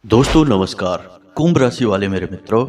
दोस्तों नमस्कार। कुंभ राशि वाले मेरे मित्रों,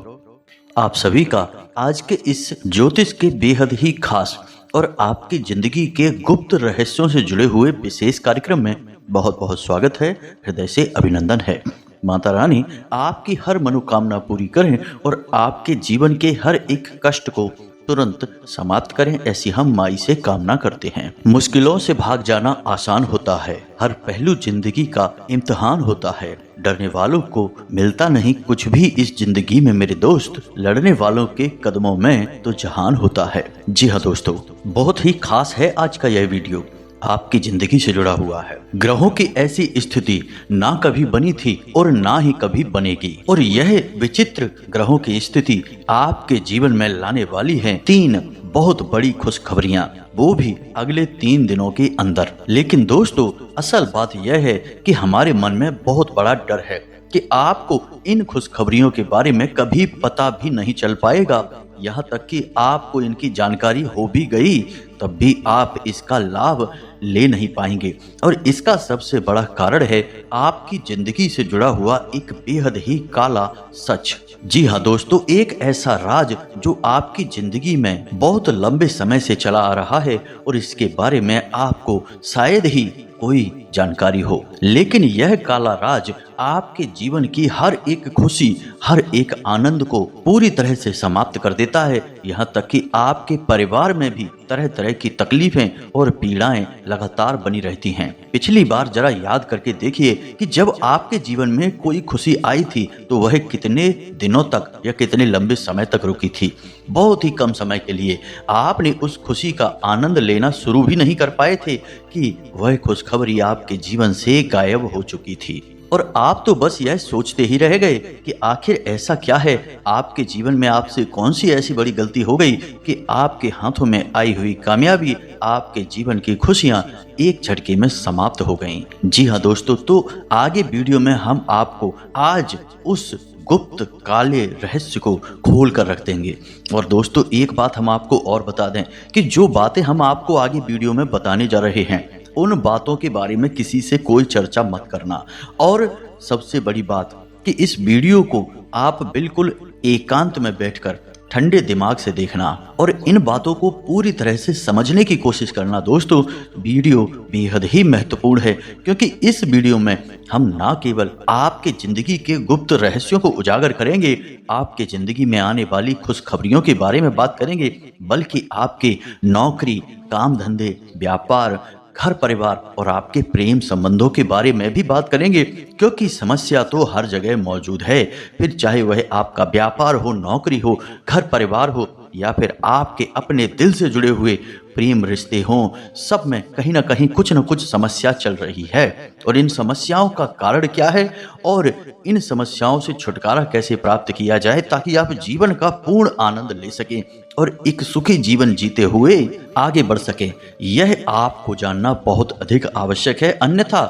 आप सभी का आज के इस ज्योतिष के बेहद ही खास और आपकी जिंदगी के गुप्त रहस्यों से जुड़े हुए विशेष कार्यक्रम में बहुत बहुत स्वागत है। हृदय से अभिनंदन है। माता रानी आपकी हर मनोकामना पूरी करें और आपके जीवन के हर एक कष्ट को तुरंत समाप्त करें, ऐसी हम माई से कामना करते हैं। मुश्किलों से भाग जाना आसान होता है, हर पहलू जिंदगी का इम्तिहान होता है। डरने वालों को मिलता नहीं कुछ भी इस जिंदगी में मेरे दोस्त, लड़ने वालों के कदमों में तो जहान होता है। जी हाँ दोस्तों, बहुत ही खास है आज का यह वीडियो, आपकी जिंदगी से जुड़ा हुआ है। ग्रहों की ऐसी स्थिति ना कभी बनी थी और ना ही कभी बनेगी, और यह विचित्र ग्रहों की स्थिति आपके जीवन में लाने वाली है 3 बहुत बड़ी खुशखबरियां, वो भी अगले 3 दिनों के अंदर। लेकिन दोस्तों, असल बात यह है कि हमारे मन में बहुत बड़ा डर है कि आपको इन खुशखबरियों के बारे में कभी पता भी नहीं चल पाएगा। यहाँ तक कि आपको इनकी जानकारी हो भी गई तब भी आप इसका लाभ ले नहीं पाएंगे, और इसका सबसे बड़ा कारण है आपकी जिंदगी से जुड़ा हुआ एक बेहद ही काला सच। जी हाँ दोस्तों, एक ऐसा राज जो आपकी जिंदगी में बहुत लंबे समय से चला आ रहा है और इसके बारे में आपको शायद ही कोई जानकारी हो, लेकिन यह काला राज आपके जीवन की हर एक खुशी, हर एक आनंद को पूरी तरह से समाप्त कर देता है। यहाँ तक कि आपके परिवार में भी तरह तरह की तकलीफें और पीड़ाएं लगातार बनी रहती हैं। पिछली बार जरा याद करके देखिए कि जब आपके जीवन में कोई खुशी आई थी तो वह कितने दिनों तक या कितने लंबे समय तक रुकी थी। बहुत ही कम समय के लिए आपने उस खुशी का आनंद लेना शुरू भी नहीं कर पाए थे कि वह खुशखबरी आपके जीवन से गायब हो चुकी थी, और आप तो बस यह सोचते ही रह गए कि आखिर ऐसा क्या है आपके जीवन में, आपसे कौन सी ऐसी बड़ी गलती हो गई कि आपके हाथों में आई हुई कामयाबी, आपके जीवन की खुशियां एक झटके में समाप्त हो गईं। जी हाँ दोस्तों, तो आगे वीडियो में हम आपको आज उस गुप्त काले रहस्य को खोल कर रख देंगे। और दोस्तों, एक बात हम आपको और बता दें कि जो बातें हम आपको आगे वीडियो में बताने जा रहे हैं उन बातों के बारे में किसी से कोई चर्चा मत करना, और सबसे बड़ी बात कि इस वीडियो को आप बिल्कुल एकांत में बैठकर ठंडे दिमाग से देखना और इन बातों को पूरी तरह से समझने की कोशिश करना। दोस्तों, वीडियो बेहद ही महत्वपूर्ण है, क्योंकि इस वीडियो में हम ना केवल आपके जिंदगी के गुप्त रहस्यों को उजागर करेंगे, आपके जिंदगी में आने वाली खुशखबरियों के बारे में बात करेंगे, बल्कि आपके नौकरी, काम धंधे, व्यापार, घर परिवार और आपके प्रेम संबंधों के बारे में भी बात करेंगे, क्योंकि समस्या तो हर जगह मौजूद है। फिर चाहे वह आपका व्यापार हो, नौकरी हो, घर परिवार हो, या फिर आपके अपने दिल से जुड़े हुए प्रेम रिश्ते हों, सब में कहीं ना कहीं कुछ न कुछ समस्या चल रही है। और इन समस्याओं का कारण क्या है और इन समस्याओं से छुटकारा कैसे प्राप्त किया जाए ताकि आप जीवन का पूर्ण आनंद ले सकें और एक सुखी जीवन जीते हुए आगे बढ़ सकें, यह आपको जानना बहुत अधिक आवश्यक है। अन्यथा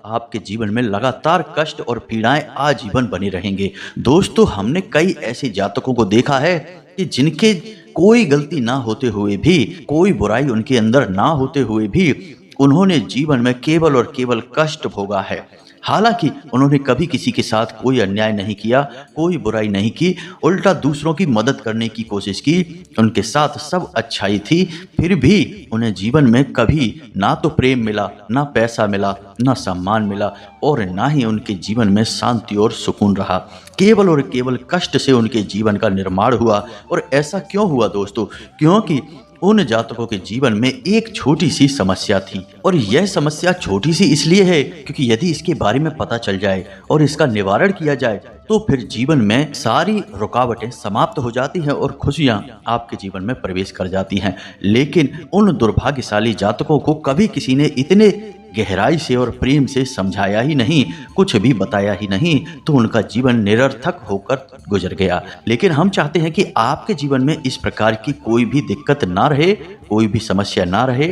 आपके जीवन में लगातार कष्ट और पीड़ाएं आजीवन बने रहेंगे। दोस्तों, हमने कई ऐसे जातकों को देखा है कि जिनके कोई गलती ना होते हुए भी, कोई बुराई उनके अंदर ना होते हुए भी उन्होंने जीवन में केवल और केवल कष्ट भोगा है। हालांकि उन्होंने कभी किसी के साथ कोई अन्याय नहीं किया, कोई बुराई नहीं की, उल्टा दूसरों की मदद करने की कोशिश की, उनके साथ सब अच्छाई थी, फिर भी उन्हें जीवन में कभी ना तो प्रेम मिला, ना पैसा मिला, ना सम्मान मिला, और ना ही उनके जीवन में शांति और सुकून रहा। केवल और केवल कष्ट से उनके जीवन का निर्माण हुआ। और ऐसा क्यों हुआ दोस्तों? क्योंकि उन जातकों के जीवन में एक छोटी सी समस्या थी, और यह समस्या छोटी सी इसलिए है क्योंकि यदि इसके बारे में पता चल जाए और इसका निवारण किया जाए तो फिर जीवन में सारी रुकावटें समाप्त हो जाती हैं और खुशियां आपके जीवन में प्रवेश कर जाती हैं। लेकिन उन दुर्भाग्यशाली जातकों को कभी किसी ने इतने गहराई से और प्रेम से समझाया ही नहीं, कुछ भी बताया ही नहीं, तो उनका जीवन निरर्थक होकर गुजर गया। लेकिन हम चाहते हैं कि आपके जीवन में इस प्रकार की कोई भी दिक्कत ना रहे, कोई भी समस्या ना रहे,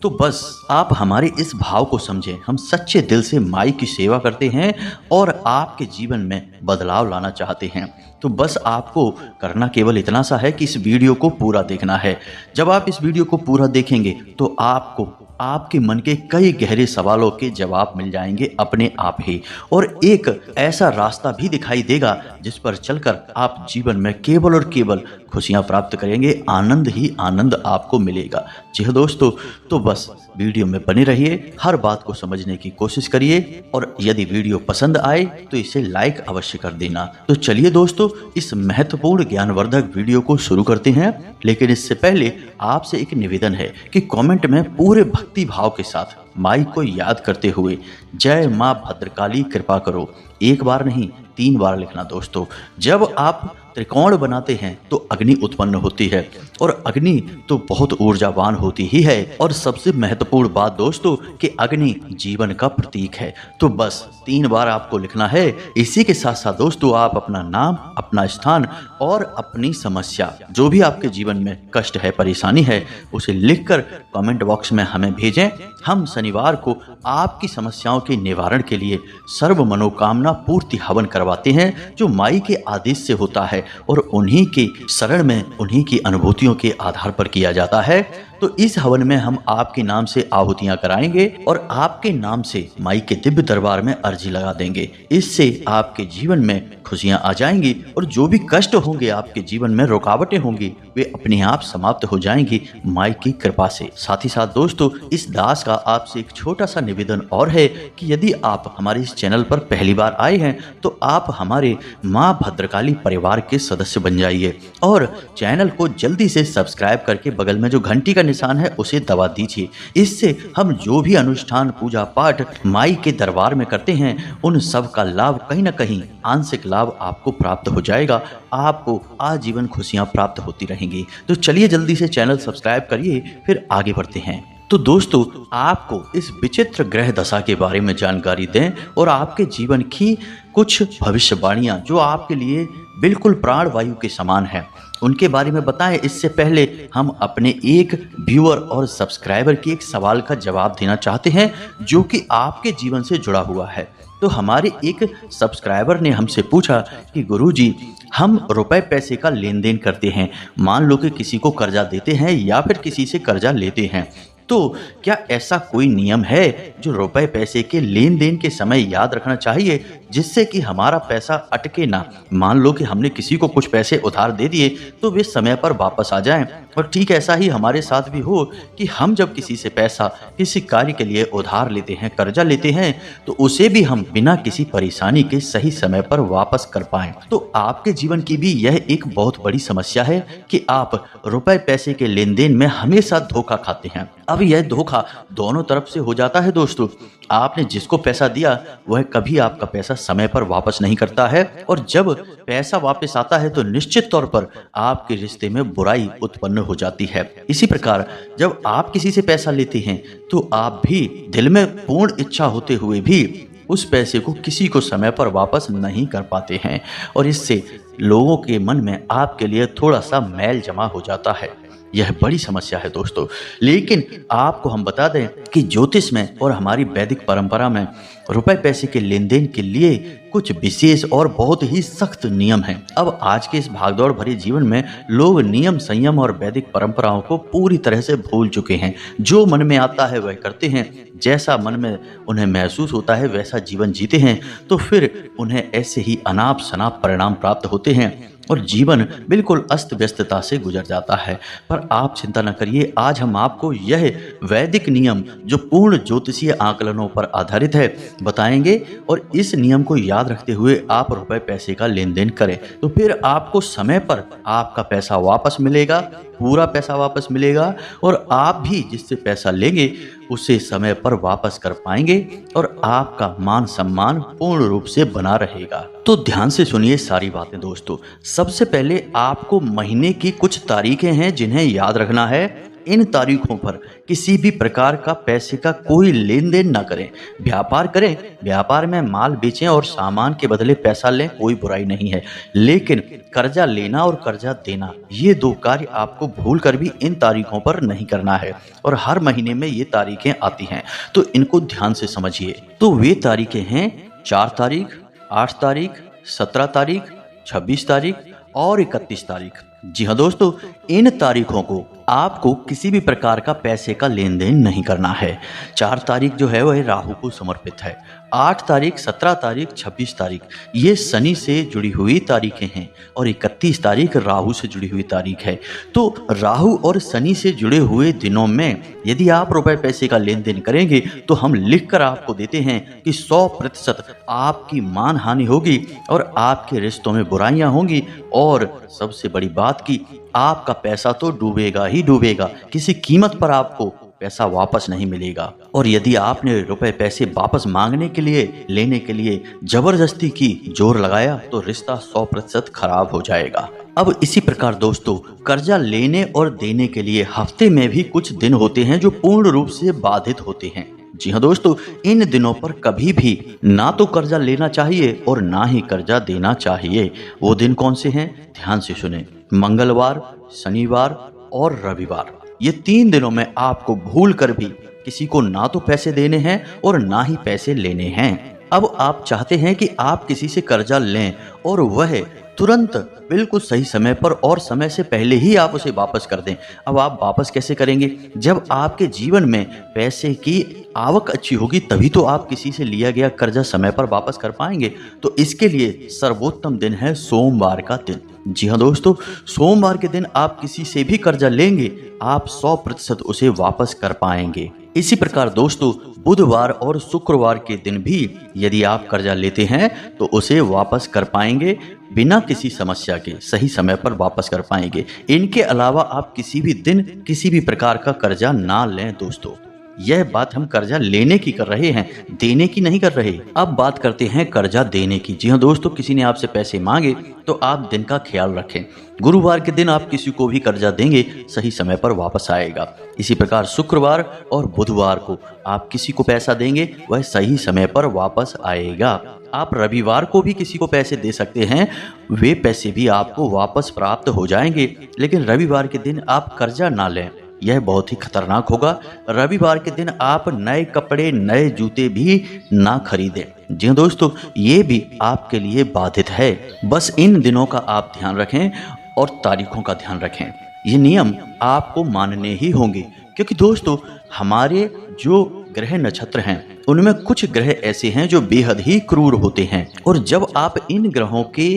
तो बस आप हमारे इस भाव को समझें। हम सच्चे दिल से माई की सेवा करते हैं और आपके जीवन में बदलाव लाना चाहते हैं। तो बस आपको करना केवल इतना सा है कि इस वीडियो को पूरा देखना है। जब आप इस वीडियो को पूरा देखेंगे तो आपको आपके मन के कई गहरे सवालों के जवाब मिल जाएंगे अपने आप ही, और एक ऐसा रास्ता भी दिखाई देगा जिस पर चलकर आप जीवन में केवल और केवल खुशियां प्राप्त करेंगे, आनंद ही आनंद आपको मिलेगा। जी हाँ दोस्तों, तो बस वीडियो में बने रहिए, हर बात को समझने की कोशिश करिए, और यदि वीडियो पसंद आए तो इसे लाइक अवश्य कर देना। तो चलिए दोस्तों, इस महत्वपूर्ण ज्ञानवर्धक वीडियो को शुरू करते हैं। लेकिन इससे पहले आपसे एक निवेदन है कि कमेंट में पूरे भक्ति भाव के साथ माई को याद करते हुए जय माँ भद्रकाली कृपा करो एक बार नहीं 3 बार लिखना दोस्तों। जब आप त्रिकोण बनाते हैं तो अग्नि उत्पन्न होती है, और अग्नि तो बहुत ऊर्जावान होती ही है। और सबसे महत्वपूर्ण बात दोस्तों कि अग्नि जीवन का प्रतीक है। तो बस 3 बार आपको लिखना है। इसी के साथ साथ दोस्तों आप अपना नाम, अपना स्थान और अपनी समस्या, जो भी आपके जीवन में कष्ट है, परेशानी है, उसे लिखकर कमेंट बॉक्स में हमें भेजें। हम शनिवार को आपकी समस्याओं के निवारण के लिए सर्व मनोकामना पूर्ति हवन करवाते हैं, जो माई के आदेश से होता है और उन्हीं के शरण में, उन्हीं की अनुभूतियों के आधार पर किया जाता है। तो इस हवन में हम आपके नाम से आहुतियां कराएंगे और आपके नाम से माई के दिव्य दरबार में अर्जी लगा देंगे। इससे आपके जीवन में खुशियां आ जाएंगी, और जो भी कष्ट होंगे आपके जीवन में, रुकावटें होंगी, वे अपने आप समाप्त हो जाएंगी माई की कृपा से। साथ ही साथ दोस्तों इस दास का आपसे एक छोटा सा निवेदन और है कि यदि आप हमारे इस चैनल पर पहली बार आए हैं तो आप हमारे माँ भद्रकाली परिवार के सदस्य बन जाइए, और चैनल को जल्दी से सब्सक्राइब करके बगल में जो घंटी का निशान है उसे दबा दीजिए। इससे हम जो भी अनुष्ठान, पूजा पाठ माई के दरबार में करते हैं, उन सब का लाभ कहीं ना कहीं आंशिक लाभ आपको प्राप्त हो जाएगा। आपको आजीवन खुशियां प्राप्त होती रहेंगी। तो चलिए जल्दी से चैनल सब्सक्राइब करिए, फिर आगे बढ़ते हैं। तो दोस्तों आपको इस विचित्र ग्रह दशा के बारे में जानकारी दें और आपके जीवन की कुछ भविष्यवाणियां जो आपके लिए बिल्कुल प्राणवायु के समान है, उनके बारे में बताएं। इससे पहले हम अपने एक व्यूअर और सब्सक्राइबर की एक सवाल का जवाब देना चाहते हैं, जो कि आपके जीवन से जुड़ा हुआ है। तो हमारे एक सब्सक्राइबर ने हमसे पूछा कि गुरुजी, हम रुपए पैसे का लेन देन करते हैं, मान लो कि किसी को कर्जा देते हैं या फिर किसी से कर्जा लेते हैं, तो क्या ऐसा कोई नियम है जो रुपए पैसे के लेन देन के समय याद रखना चाहिए, जिससे कि हमारा पैसा अटके ना? मान लो कि हमने किसी को कुछ पैसे उधार दे दिए तो वे समय पर वापस आ जाएं, और ठीक ऐसा ही हमारे साथ भी हो कि हम जब किसी से पैसा किसी कार्य के लिए उधार लेते हैं, कर्जा लेते हैं, तो उसे भी हम बिना किसी परेशानी के सही समय पर वापस कर पाएं। तो आपके जीवन की भी यह एक बहुत बड़ी समस्या है कि आप रुपए पैसे के लेन देन में हमेशा धोखा खाते हैं। अब यह धोखा दोनों तरफ से हो जाता है दोस्तों। आपने जिसको पैसा दिया वह कभी आपका पैसा समय पर वापस नहीं करता है, और जब पैसा वापस आता है तो निश्चित तौर पर आपके रिश्ते में बुराई उत्पन्न हो जाती है। इसी प्रकार जब आप किसी से पैसा लेते हैं तो आप भी दिल में पूर्ण इच्छा होते हुए भी उस पैसे को किसी को समय पर वापस नहीं कर पाते हैं, और इससे लोगों के मन में आपके लिए थोड़ा सा मैल जमा हो जाता है। यह बड़ी समस्या है दोस्तों। लेकिन आपको हम बता दें कि ज्योतिष में और हमारी वैदिक परंपरा में रुपए पैसे के लेन देन के लिए कुछ विशेष और बहुत ही सख्त नियम हैं। अब आज के इस भागदौड़ भरे जीवन में लोग नियम, संयम और वैदिक परंपराओं को पूरी तरह से भूल चुके हैं। जो मन में आता है वह करते हैं, जैसा मन में उन्हें महसूस होता है वैसा जीवन जीते हैं, तो फिर उन्हें ऐसे ही अनाप शनाप परिणाम प्राप्त होते हैं और जीवन बिल्कुल अस्त व्यस्तता से गुजर जाता है। पर आप चिंता न करिए, आज हम आपको यह वैदिक नियम जो पूर्ण ज्योतिषीय आकलनों पर आधारित है बताएंगे, और इस नियम को याद रखते हुए आप रुपए पैसे का लेन देन करें तो फिर आपको समय पर आपका पैसा वापस मिलेगा, पूरा पैसा वापस मिलेगा, और आप भी जिससे पैसा लेंगे उसे समय पर वापस कर पाएंगे, और आपका मान सम्मान पूर्ण रूप से बना रहेगा। तो ध्यान से सुनिए सारी बातें दोस्तों। सबसे पहले आपको महीने की कुछ तारीखें हैं जिन्हें याद रखना है। इन तारीखों पर किसी भी प्रकार का पैसे का कोई लेन देन ना करें। व्यापार करें, व्यापार में माल बेचें और सामान के बदले पैसा लें, कोई बुराई नहीं है, लेकिन कर्जा लेना और कर्जा देना ये 2 कार्य आपको भूल कर भी इन तारीखों पर नहीं करना है। और हर महीने में ये तारीखें आती हैं, तो इनको ध्यान से समझिए। तो वे तारीखें हैं 4 तारीख, 8 तारीख, 17 तारीख, 26 तारीख और 31 तारीख। जी हाँ दोस्तों, इन तारीखों को आपको किसी भी प्रकार का पैसे का लेन देन नहीं करना है। 4 तारीख जो है वह राहु को समर्पित है। 8 तारीख, 17 तारीख, 26 तारीख ये शनि से जुड़ी हुई तारीखें हैं और 31 तारीख राहु से जुड़ी हुई तारीख है। तो राहु और शनि से जुड़े हुए दिनों में यदि आप रुपए पैसे का लेन देन करेंगे तो हम लिखकर आपको देते हैं कि 100% आपकी मान हानि होगी और आपके रिश्तों में बुराइयां होंगी और सबसे बड़ी बात की आपका पैसा तो डूबेगा ही डूबेगा, किसी कीमत पर आपको पैसा वापस नहीं मिलेगा। और यदि आपने रुपए पैसे वापस मांगने के लिए, लेने के लिए जबरदस्ती की, जोर लगाया तो रिश्ता 100% खराब हो जाएगा। अब इसी प्रकार दोस्तों, कर्जा लेने और देने के लिए हफ्ते में भी कुछ दिन होते हैं जो पूर्ण रूप से बाधित होते हैं। जी हाँ दोस्तों, इन दिनों पर कभी भी ना तो कर्जा लेना चाहिए और ना ही कर्जा देना चाहिए। वो दिन कौन से हैं? ध्यान से सुने। मंगलवार, शनिवार और रविवार, ये 3 दिनों में आपको भूल कर भी किसी को ना तो पैसे देने हैं और ना ही पैसे लेने हैं। अब आप चाहते हैं कि आप किसी से कर्जा लें और वह तुरंत बिल्कुल सही समय पर और समय से पहले ही आप उसे वापस कर दें। अब आप वापस कैसे करेंगे? जब आपके जीवन में पैसे की आवक अच्छी होगी तभी तो आप किसी से लिया गया कर्जा समय पर वापस कर पाएंगे। तो इसके लिए सर्वोत्तम दिन है सोमवार का दिन। जी हाँ दोस्तों, सोमवार के दिन आप किसी से भी कर्जा लेंगे, आप 100% उसे वापस कर पाएंगे। इसी प्रकार दोस्तों, बुधवार और शुक्रवार के दिन भी यदि आप कर्जा लेते हैं तो उसे वापस कर पाएंगे, बिना किसी समस्या के सही समय पर वापस कर पाएंगे। इनके अलावा आप किसी भी दिन किसी भी प्रकार का कर्जा ना लें दोस्तों। यह बात हम कर्जा लेने की कर रहे हैं, देने की नहीं कर रहे। अब बात करते हैं कर्जा देने की। जी हाँ दोस्तों, किसी ने आपसे पैसे मांगे तो आप दिन का ख्याल रखें। गुरुवार के दिन आप किसी को भी कर्जा देंगे, सही समय पर वापस आएगा। इसी प्रकार शुक्रवार और बुधवार को आप किसी को पैसा देंगे, वह सही समय पर वापस आएगा। आप रविवार को भी किसी को पैसे दे सकते हैं, वे पैसे भी आपको वापस प्राप्त हो जाएंगे। लेकिन रविवार के दिन आप कर्जा ना लें, यह बहुत ही खतरनाक होगा। रविवार के दिन आप नए कपड़े, नए जूते भी ना खरीदें। जी हाँ दोस्तों, ये भी आपके लिए बाधित है। बस इन दिनों का आप ध्यान रखें और तारीखों का ध्यान रखें। ये नियम आपको मानने ही होंगे, क्योंकि दोस्तों हमारे जो ग्रह नक्षत्र हैं उनमें कुछ ग्रह ऐसे हैं जो बेहद ही क्रूर होते हैं। और जब आप इन ग्रहों के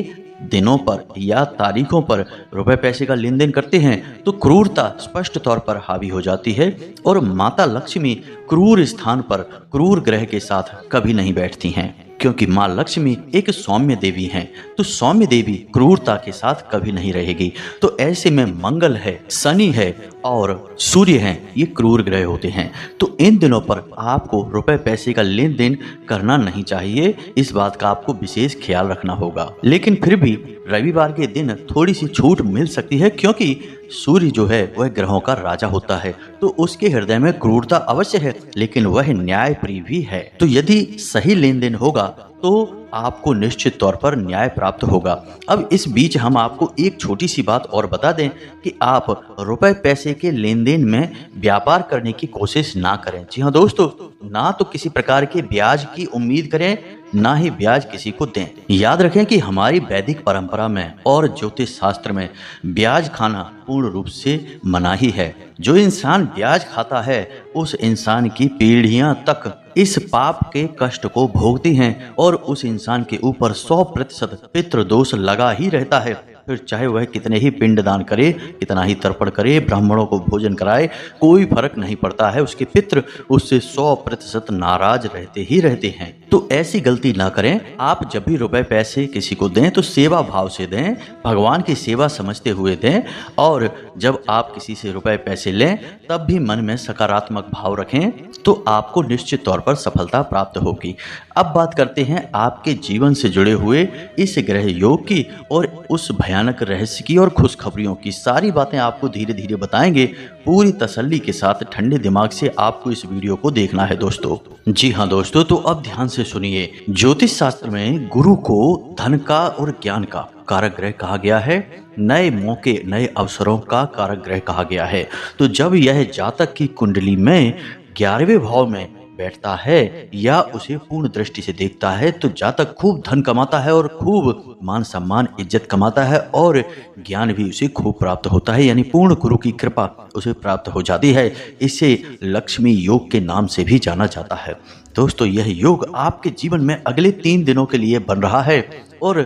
दिनों पर या तारीखों पर रुपए पैसे का लेन देन करते हैं तो क्रूरता स्पष्ट तौर पर हावी हो जाती है। और माता लक्ष्मी क्रूर स्थान पर क्रूर ग्रह के साथ कभी नहीं बैठती हैं, क्योंकि माँ लक्ष्मी एक सौम्य देवी हैं। तो सौम्य देवी क्रूरता के साथ कभी नहीं रहेगी। तो ऐसे में मंगल है, शनि है और सूर्य हैं, ये क्रूर ग्रह होते हैं। तो इन दिनों पर आपको रुपए पैसे का लेन देन करना नहीं चाहिए, इस बात का आपको विशेष ख्याल रखना होगा। लेकिन फिर भी रविवार के दिन थोड़ी सी छूट मिल सकती है, क्योंकि सूर्य जो है वह ग्रहों का राजा होता है। तो उसके हृदय में क्रूरता अवश्य है, लेकिन वह न्यायप्रिय भी है। तो यदि सही लेन देन होगा तो आपको निश्चित तौर पर न्याय प्राप्त होगा। अब इस बीच हम आपको एक छोटी सी बात और बता दें कि आप रुपए पैसे के लेन देन में व्यापार करने की कोशिश ना करें। जी हाँ दोस्तों, ना तो किसी प्रकार के ब्याज की उम्मीद करें, ना ही ब्याज किसी को दें। याद रखें कि हमारी वैदिक परंपरा में और ज्योतिष शास्त्र में ब्याज खाना पूर्ण रूप से मना ही है। जो इंसान ब्याज खाता है उस इंसान की पीढ़ियां तक इस पाप के कष्ट को भोगती हैं और उस इंसान के ऊपर 100% पितृदोष लगा ही रहता है। फिर चाहे वह कितने ही पिंडदान करे, कितना ही तर्पण करे, ब्राह्मणों को भोजन कराए, कोई फर्क नहीं पड़ता है। उसके पितृ उससे 100% नाराज रहते ही रहते हैं। तो ऐसी गलती ना करें। आप जब भी रुपए पैसे किसी को दें तो सेवा भाव से दें, भगवान की सेवा समझते हुए दें। और जब आप किसी से रुपए पैसे लें तब भी मन में सकारात्मक भाव रखें, तो आपको निश्चित तौर पर सफलता प्राप्त होगी। अब बात करते हैं आपके जीवन से जुड़े हुए इस ग्रह योग की और उस भयानक रहस्य की और खुशखबरियों की। सारी बातें आपको धीरे धीरे बताएंगे। पूरी तसल्ली के साथ ठंडे दिमाग से आपको इस वीडियो को देखना है दोस्तों। जी हाँ दोस्तों, तो अब ध्यान से सुनिए। ज्योतिष शास्त्र में गुरु को धन का और ज्ञान का कारक ग्रह कहा गया है, नए मौके, नए अवसरों का कारक ग्रह कहा गया है। तो जब यह जातक की कुंडली में 11वें भाव में बैठता है या उसे पूर्ण दृष्टि से देखता है तो जातक खूब धन कमाता है और खूब मान सम्मान इज्जत कमाता है और ज्ञान भी उसे खूब प्राप्त होता है, यानी पूर्ण गुरु की कृपा उसे प्राप्त हो जाती है। इसे लक्ष्मी योग के नाम से भी जाना जाता है। दोस्तों, यह योग आपके जीवन में अगले 3 दिनों के लिए बन रहा है और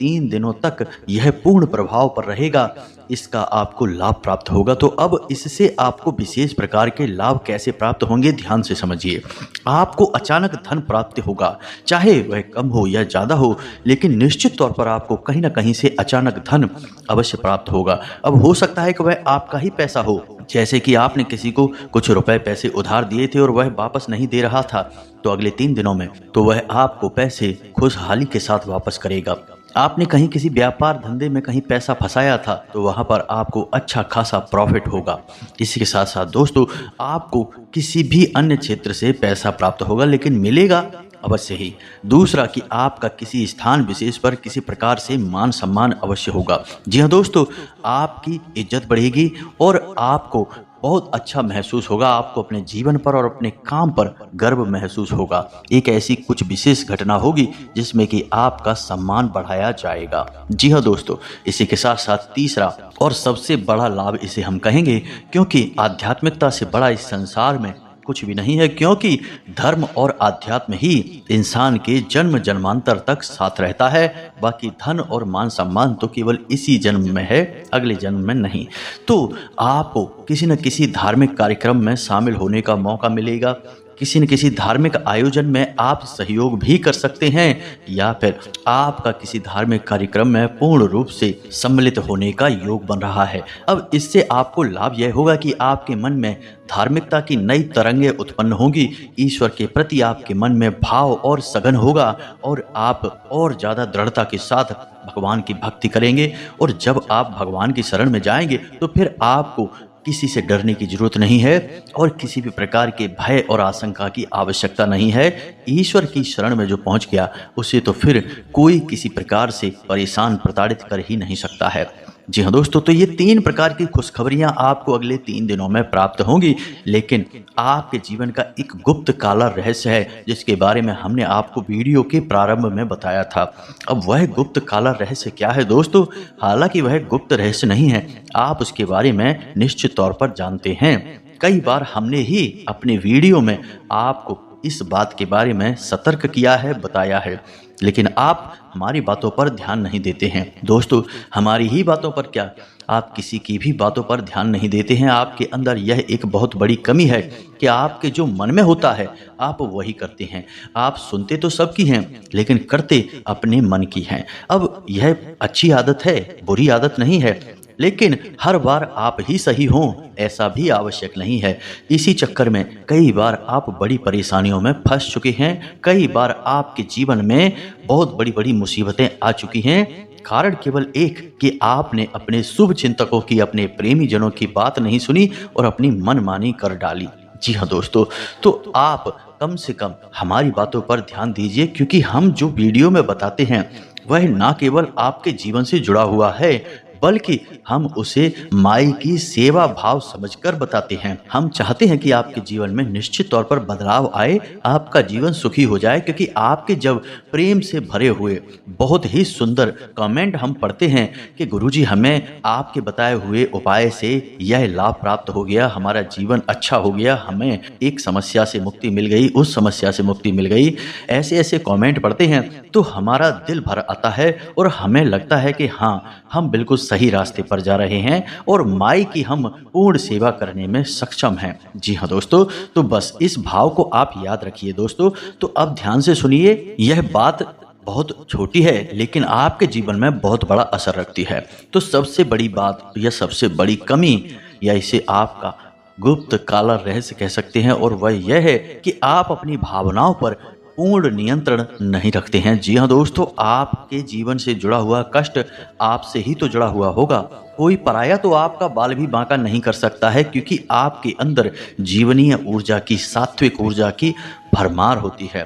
3 दिनों तक यह पूर्ण प्रभाव पर रहेगा। इसका आपको लाभ प्राप्त होगा। तो अब इससे आपको विशेष प्रकार के लाभ कैसे प्राप्त होंगे, ध्यान से समझिए। आपको अचानक धन प्राप्ति होगा, चाहे वह कम हो या ज़्यादा हो, लेकिन निश्चित तौर पर आपको कहीं ना कहीं से अचानक धन अवश्य प्राप्त होगा। अब हो सकता है कि वह आपका ही पैसा हो, जैसे कि आपने किसी को कुछ रुपए पैसे उधार दिए थे और वह वापस नहीं दे रहा था, तो अगले 3 दिनों में तो वह आपको पैसे खुशहाली के साथ वापस करेगा। आपने कहीं किसी व्यापार धंधे में कहीं पैसा फंसाया था, तो वहां पर आपको अच्छा खासा प्रॉफिट होगा। इसी के साथ साथ दोस्तों, आपको किसी भी अन्य क्षेत्र से पैसा प्राप्त होगा, लेकिन मिलेगा अवश्य ही। दूसरा कि आपका किसी स्थान विशेष पर किसी प्रकार से मान सम्मान अवश्य होगा। जी हाँ दोस्तों, आपकी इज्जत बढ़ेगी और आपको बहुत अच्छा महसूस होगा। आपको अपने जीवन पर और अपने काम पर गर्व महसूस होगा। एक ऐसी कुछ विशेष घटना होगी जिसमें कि आपका सम्मान बढ़ाया जाएगा। जी हाँ दोस्तों, इसी के साथ साथ तीसरा और सबसे बड़ा लाभ इसे हम कहेंगे, क्योंकि आध्यात्मिकता से बड़ा इस संसार में कुछ भी नहीं है, क्योंकि धर्म और आध्यात्म ही इंसान के जन्म जन्मांतर तक साथ रहता है। बाकी धन और मान सम्मान तो केवल इसी जन्म में है, अगले जन्म में नहीं। तो आपको किसी न किसी धार्मिक कार्यक्रम में शामिल होने का मौका मिलेगा। किसी न किसी धार्मिक आयोजन में आप सहयोग भी कर सकते हैं, या फिर आपका किसी धार्मिक कार्यक्रम में पूर्ण रूप से सम्मिलित होने का योग बन रहा है। अब इससे आपको लाभ यह होगा कि आपके मन में धार्मिकता की नई तरंगें उत्पन्न होंगी। ईश्वर के प्रति आपके मन में भाव और सघन होगा और आप और ज़्यादा दृढ़ता के साथ भगवान की भक्ति करेंगे। और जब आप भगवान की शरण में जाएंगे तो फिर आपको किसी से डरने की जरूरत नहीं है और किसी भी प्रकार के भय और आशंका की आवश्यकता नहीं है। ईश्वर की शरण में जो पहुंच गया उसे तो फिर कोई किसी प्रकार से परेशान प्रताड़ित कर ही नहीं सकता है। जी हाँ दोस्तों, तो ये 3 प्रकार की खुशखबरियां आपको अगले 3 दिनों में प्राप्त होंगी, लेकिन आपके जीवन का एक गुप्त काला रहस्य है जिसके बारे में हमने आपको वीडियो के प्रारंभ में बताया था। अब वह गुप्त काला रहस्य क्या है दोस्तों? हालांकि वह गुप्त रहस्य नहीं है, आप उसके बारे में निश्चित तौर पर जानते हैं। कई बार हमने ही अपने वीडियो में आपको इस बात के बारे में सतर्क किया है, बताया है, लेकिन आप हमारी बातों पर ध्यान नहीं देते हैं। दोस्तों, हमारी ही बातों पर क्या, आप किसी की भी बातों पर ध्यान नहीं देते हैं। आपके अंदर यह एक बहुत बड़ी कमी है कि आपके जो मन में होता है आप वही करते हैं। आप सुनते तो सबकी हैं, लेकिन करते अपने मन की हैं। अब यह अच्छी आदत है, बुरी आदत नहीं है, लेकिन हर बार आप ही सही हों ऐसा भी आवश्यक नहीं है। इसी चक्कर में कई बार आप बड़ी परेशानियों में फंस चुके हैं। कई बार आपके जीवन में बहुत बड़ी बड़ी मुसीबतें आ चुकी हैं। कारण केवल एक कि आपने अपने शुभ चिंतकों की, अपने प्रेमी जनों की बात नहीं सुनी और अपनी मनमानी कर डाली। जी हाँ दोस्तों, तो आप कम से कम हमारी बातों पर ध्यान दीजिए, क्योंकि हम जो वीडियो में बताते हैं वह ना केवल आपके जीवन से जुड़ा हुआ है, बल्कि हम उसे माई की सेवा भाव समझकर बताते हैं। हम चाहते हैं कि आपके जीवन में निश्चित तौर पर बदलाव आए, आपका जीवन सुखी हो जाए, क्योंकि आपके जब प्रेम से भरे हुए बहुत ही सुंदर कमेंट हम पढ़ते हैं कि गुरुजी हमें आपके बताए हुए उपाय से यह लाभ प्राप्त हो गया, हमारा जीवन अच्छा हो गया, हमें एक समस्या से मुक्ति मिल गई, उस समस्या से मुक्ति मिल गई, ऐसे ऐसे कमेंट पढ़ते हैं तो हमारा दिल भर आता है और हमें लगता है कि हाँ, हम बिल्कुल सही रास्ते पर जा रहे हैं और माई की हम पूर्ण सेवा करने में सक्षम हैं। जी हाँ दोस्तों, तो बस इस भाव को आप याद रखिए दोस्तों। तो अब ध्यान से सुनिए, यह बात बहुत छोटी है लेकिन आपके जीवन में बहुत बड़ा असर रखती है। तो सबसे बड़ी बात या सबसे बड़ी कमी या इसे आपका गुप्त काला रहस्य कह सकते हैं, और वह यह है कि आप अपनी भावनाओं पर पूर्ण नियंत्रण नहीं रखते हैं। जी हाँ दोस्तों, आपके जीवन से जुड़ा हुआ कष्ट आपसे ही तो जुड़ा हुआ होगा। कोई पराया तो आपका बाल भी बांका नहीं कर सकता है, क्योंकि आपके अंदर जीवनीय ऊर्जा की, सात्विक ऊर्जा की भरमार होती है।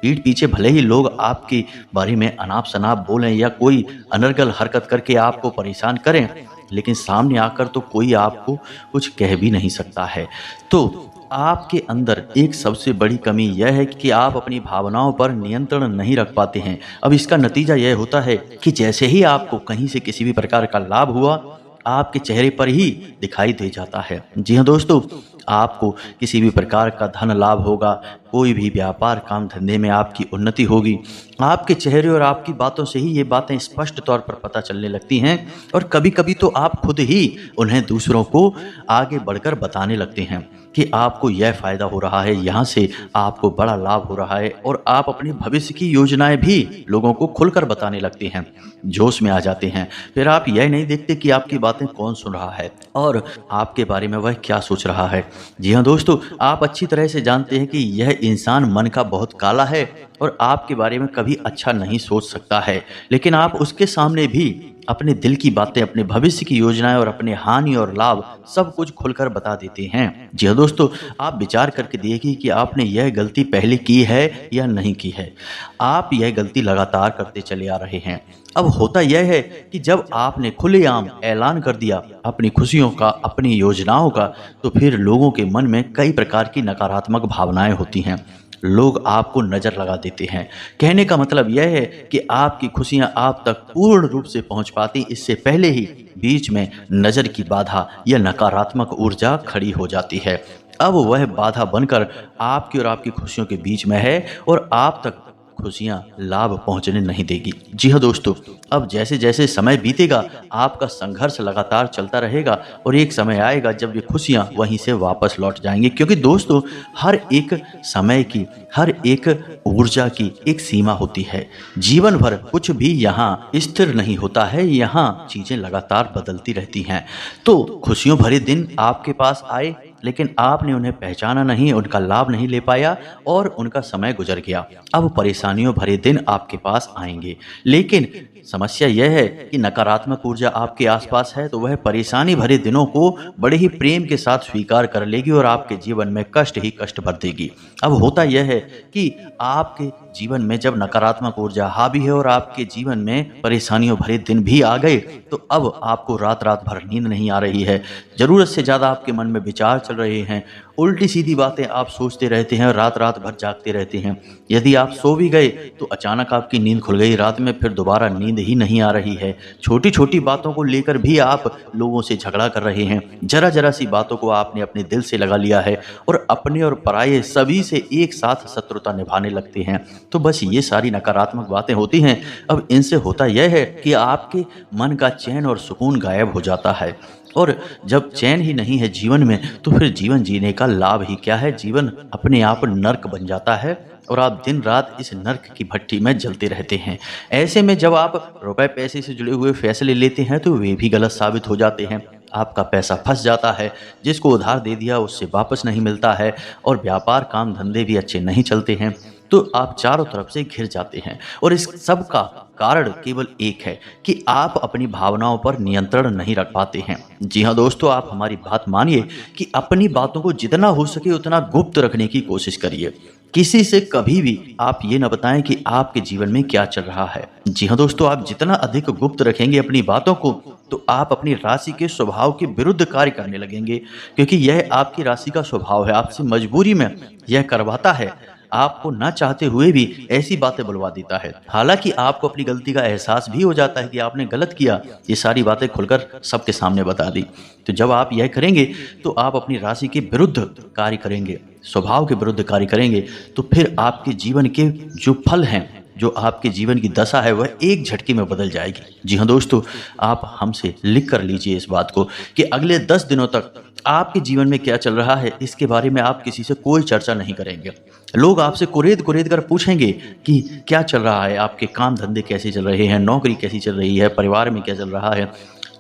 पीठ पीछे भले ही लोग आपके बारे में अनाप शनाप बोलें या कोई अनर्गल हरकत करके आपको परेशान करें, लेकिन सामने आकर तो कोई आपको कुछ कह भी नहीं सकता है। तो आपके अंदर एक सबसे बड़ी कमी यह है कि आप अपनी भावनाओं पर नियंत्रण नहीं रख पाते हैं। अब इसका नतीजा यह होता है कि जैसे ही आपको कहीं से किसी भी प्रकार का लाभ हुआ, आपके चेहरे पर ही दिखाई दे जाता है। जी हाँ दोस्तों, आपको किसी भी प्रकार का धन लाभ होगा, कोई भी व्यापार काम धंधे में आपकी उन्नति होगी, आपके चेहरे और आपकी बातों से ही ये बातें स्पष्ट तौर पर पता चलने लगती हैं और कभी कभी तो आप खुद ही उन्हें दूसरों को आगे बढ़कर बताने लगते हैं कि आपको यह फायदा हो रहा है, यहाँ से आपको बड़ा लाभ हो रहा है, और आप अपने भविष्य की योजनाएं भी लोगों को खुलकर बताने लगते हैं, जोश में आ जाते हैं। फिर आप यह नहीं देखते कि आपकी बातें कौन सुन रहा है और आपके बारे में वह क्या सोच रहा है। जी हाँ दोस्तों, आप अच्छी तरह से जानते हैं कि यह इंसान मन का बहुत काला है और आपके बारे में कभी अच्छा नहीं सोच सकता है, लेकिन आप उसके सामने भी अपने दिल की बातें, अपने भविष्य की योजनाएं और अपने हानि और लाभ सब कुछ खुलकर बता देते हैं। जी हाँ दोस्तों, आप विचार करके देखिए कि आपने यह गलती पहले की है या नहीं की है। आप यह गलती लगातार करते चले आ रहे हैं। अब होता यह है कि जब आपने खुलेआम ऐलान कर दिया अपनी खुशियों का, अपनी योजनाओं का, तो फिर लोगों के मन में कई प्रकार की नकारात्मक भावनाएं होती हैं। लोग आपको नज़र लगा देते हैं। कहने का मतलब यह है कि आपकी खुशियां आप तक पूर्ण रूप से पहुंच पाती इससे पहले ही बीच में नज़र की बाधा या नकारात्मक ऊर्जा खड़ी हो जाती है। अब वह बाधा बनकर आपकी और आपकी खुशियों के बीच में है और आप तक खुशियां लाभ पहुंचने नहीं देगी। जी हाँ दोस्तों, अब जैसे जैसे समय बीतेगा आपका संघर्ष लगातार चलता रहेगा और एक समय आएगा जब ये खुशियां वहीं से वापस लौट जाएंगी, क्योंकि दोस्तों हर एक समय की, हर एक ऊर्जा की एक सीमा होती है। जीवन भर कुछ भी यहाँ स्थिर नहीं होता है, यहाँ चीजें लगातार बदलती रहती हैं। तो खुशियों भरे दिन आपके पास आए, लेकिन आपने उन्हें पहचाना नहीं, उनका लाभ नहीं ले पाया और उनका समय गुजर गया। अब परेशानियों भरे दिन आपके पास आएंगे, लेकिन समस्या यह है कि नकारात्मक ऊर्जा आपके आसपास है तो वह परेशानी भरे दिनों को बड़े ही प्रेम के साथ स्वीकार कर लेगी और आपके जीवन में कष्ट ही कष्ट भर देगी। अब होता यह है कि आपके जीवन में जब नकारात्मक ऊर्जा हावी है और आपके जीवन में परेशानियों भरे दिन भी आ गए, तो अब आपको रात रात भर नींद नहीं आ रही है, जरूरत से ज़्यादा आपके मन में विचार चल रहे हैं, उल्टी सीधी बातें आप सोचते रहते हैं और रात रात भर जागते रहते हैं। यदि आप सो भी गए तो अचानक आपकी नींद खुल गई रात में, फिर दोबारा नींद ही नहीं आ रही है। छोटी छोटी बातों को लेकर भी आप लोगों से झगड़ा कर रहे हैं, जरा जरा सी बातों को आपने अपने दिल से लगा लिया है और अपने और पराये सभी से एक साथ शत्रुता निभाने लगते हैं। तो बस ये सारी नकारात्मक बातें होती हैं। अब इनसे होता यह है कि आपके मन का चैन और सुकून गायब हो जाता है, और जब चैन ही नहीं है जीवन में तो फिर जीवन जीने का लाभ ही क्या है। जीवन अपने आप नर्क बन जाता है और आप दिन रात इस नर्क की भट्टी में जलते रहते हैं। ऐसे में जब आप रुपए पैसे से जुड़े हुए फैसले लेते हैं तो वे भी गलत साबित हो जाते हैं। आपका पैसा फंस जाता है, जिसको उधार दे दिया उससे वापस नहीं मिलता है, और व्यापार काम धंधे भी अच्छे नहीं चलते हैं। तो आप चारों तरफ से घिर जाते हैं और इस सब का कारण केवल एक है कि आप अपनी भावनाओं पर नियंत्रण नहीं रख पाते हैं। जी हाँ दोस्तों, आप हमारी बात मानिए कि अपनी बातों को जितना हो सके उतना गुप्त रखने की कोशिश करिए। किसी से कभी भी आप ये न बताएं कि आपके जीवन में क्या चल रहा है। जी हाँ दोस्तों, आप जितना अधिक गुप्त रखेंगे अपनी बातों को, तो आप अपनी राशि के स्वभाव के विरुद्ध कार्य करने लगेंगे, क्योंकि यह आपकी राशि का स्वभाव है, आपसे मजबूरी में यह करवाता है, आपको ना चाहते हुए भी ऐसी बातें बुलवा देता है। हालांकि आपको अपनी गलती का एहसास भी हो जाता है कि आपने गलत किया, ये सारी बातें खुलकर सबके सामने बता दी। तो जब आप यह करेंगे तो आप अपनी राशि के विरुद्ध कार्य करेंगे, स्वभाव के विरुद्ध कार्य करेंगे, तो फिर आपके जीवन के जो फल हैं, जो आपके जीवन की दशा है, वह एक झटके में बदल जाएगी। जी हाँ दोस्तों, आप हमसे लिख कर लीजिए इस बात को कि अगले 10 दिनों तक आपके जीवन में क्या चल रहा है, इसके बारे में आप किसी से कोई चर्चा नहीं करेंगे। लोग आपसे कुरेद कुरेद कर पूछेंगे कि क्या चल रहा है, आपके काम धंधे कैसे चल रहे हैं, नौकरी कैसी चल रही है, परिवार में क्या चल रहा है,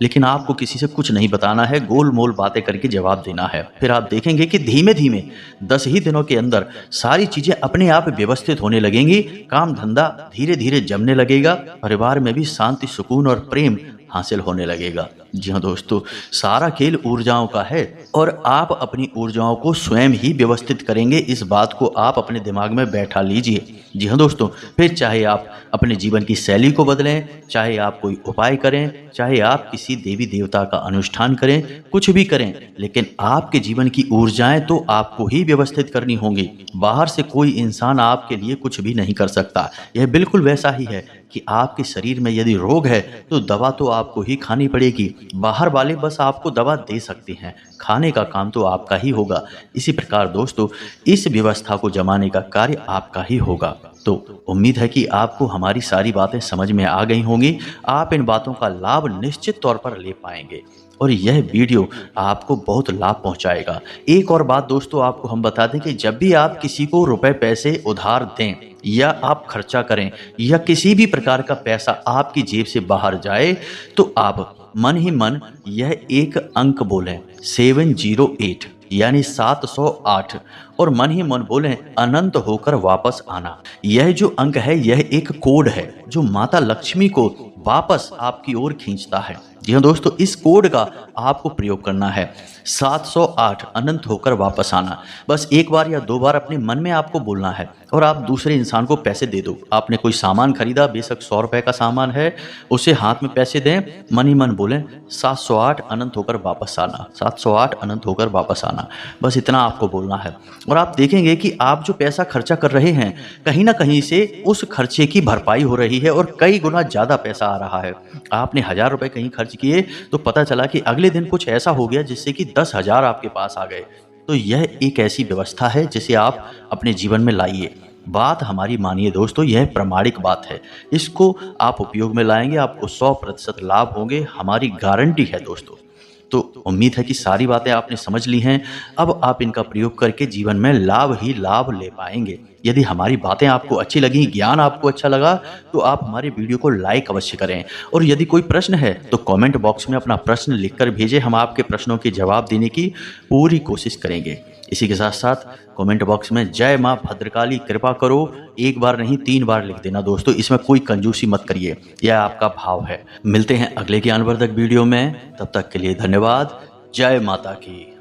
लेकिन आपको किसी से कुछ नहीं बताना है, गोल मोल बातें करके जवाब देना है। फिर आप देखेंगे कि धीमे धीमे 10 ही दिनों के अंदर सारी चीज़ें अपने आप व्यवस्थित होने लगेंगी, काम धंधा धीरे धीरे जमने लगेगा, परिवार में भी शांति, सुकून और प्रेम हासिल होने लगेगा। जी हाँ दोस्तों, सारा खेल ऊर्जाओं का है और आप अपनी ऊर्जाओं को स्वयं ही व्यवस्थित करेंगे, इस बात को आप अपने दिमाग में बैठा लीजिए। जी हाँ दोस्तों, फिर चाहे आप अपने जीवन की शैली को बदलें, चाहे आप कोई उपाय करें, चाहे आप किसी देवी देवता का अनुष्ठान करें, कुछ भी करें, लेकिन आपके जीवन की ऊर्जाएं तो आपको ही व्यवस्थित करनी होंगी। बाहर से कोई इंसान आपके लिए कुछ भी नहीं कर सकता। यह बिल्कुल वैसा ही है कि आपके शरीर में यदि रोग है तो दवा तो आपको ही खानी पड़ेगी। बाहर वाले बस आपको दवा दे सकते हैं, खाने का काम तो आपका ही होगा। इसी प्रकार दोस्तों, इस व्यवस्था को जमाने का कार्य आपका ही होगा। तो उम्मीद है कि आपको हमारी सारी बातें समझ में आ गई होंगी। आप इन बातों का लाभ निश्चित तौर पर ले पाएंगे और यह वीडियो आपको बहुत लाभ पहुंचाएगा। एक और बात दोस्तों, आपको हम बता दें कि जब भी आप किसी को रुपए पैसे उधार दें या आप खर्चा करें या किसी भी प्रकार का पैसा आपकी जेब से बाहर जाए, तो आप मन ही मन यह एक अंक बोलें 708 यानी 708 और मन ही मन बोलें अनंत होकर वापस आना। यह जो अंक है यह एक कोड है जो माता लक्ष्मी को वापस आपकी ओर खींचता है। जी हाँ दोस्तों, इस कोड का आपको प्रयोग करना है 708 अनंत होकर वापस आना। बस एक बार या दो बार अपने मन में आपको बोलना है और आप दूसरे इंसान को पैसे दे दो। आपने कोई सामान खरीदा, बेशक 100 रुपए का सामान है, उसे हाथ में पैसे दें, मन ही मन बोलें 708 अनंत होकर वापस आना, 708 अनंत होकर वापस आना। बस इतना आपको बोलना है और आप देखेंगे कि आप जो पैसा खर्चा कर रहे हैं कहीं ना कहीं से उस खर्चे की भरपाई हो रही है और कई गुना ज़्यादा पैसा आ रहा है। आपने 1000 रुपए कहीं खर्च किए तो पता चला कि अगले दिन कुछ ऐसा हो गया जिससे कि 10,000 आपके पास आ गए। तो यह एक ऐसी व्यवस्था है जिसे आप अपने जीवन में लाइए। बात हमारी मानिए दोस्तों, यह प्रामाणिक बात है। इसको आप उपयोग में लाएंगे, आपको 100% लाभ होंगे, हमारी गारंटी है दोस्तों। तो उम्मीद है कि सारी बातें आपने समझ ली हैं। अब आप इनका प्रयोग करके जीवन में लाभ ही लाभ ले पाएंगे। यदि हमारी बातें आपको अच्छी लगी, ज्ञान आपको अच्छा लगा, तो आप हमारे वीडियो को लाइक अवश्य करें और यदि कोई प्रश्न है तो कमेंट बॉक्स में अपना प्रश्न लिखकर भेजें। हम आपके प्रश्नों के जवाब देने की पूरी कोशिश करेंगे। इसी के साथ साथ कमेंट बॉक्स में जय माँ भद्रकाली कृपा करो एक बार नहीं 3 बार लिख देना दोस्तों, इसमें कोई कंजूसी मत करिए, यह आपका भाव है। मिलते हैं अगले ज्ञानवर्धक वीडियो में, तब तक के लिए धन्यवाद। जय माता की।